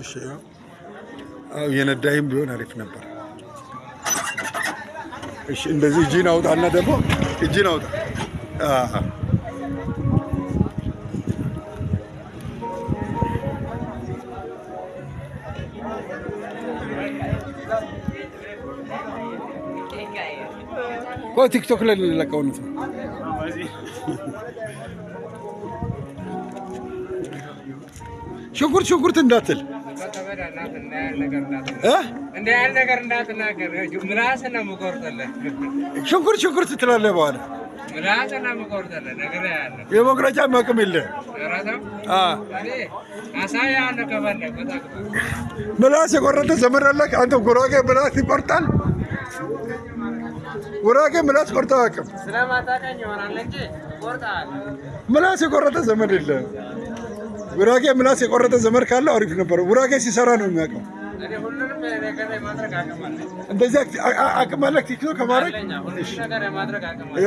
እሺ አው የነዳይም ቢሆን አሪፍ ነበር። እሺ እንደዚህ እጅን አውጣና ደግሞ እጅን አውጣ። ቲክቶክ ላይ ልለቀው ነው። ሽንኩርት እንዳትል እንደ ያን ነገር እንዳትናገር። ምላስን ነው የምቆርጥልህ። ሽንኩርት ትላለህ በኋላ ምላስን ነው የምቆርጥልህ። ነገር ያለ የመቁረጫ አቅም የለህም። አሳያለሁ ከፈለግ። ምላስ የቆረጠ ዘመድ አለህ አንተ? ጉራጌ ምላስ ይቆርጣል? ጉራጌ ምላስ ቆርጠህ አያውቅም። ስለማታውቀኝ ይሆናል እንጂ ቆርጠሃለሁ። ምላስ የቆረጠ ዘመድ የለህም። ጉራጌ ምላስ የቆረጠ ዘመድ ካለ አሪፍ ነበር። ጉራጌ ሲሰራ ነው የሚያውቀው። ሁሉንም ነገር የማድረግ አቅም አለኝ። እንደዚህ አቅም አለህ ቲክቶክ ከማድረግ? ሁሉንም ነገር የማድረግ አቅም አለኝ።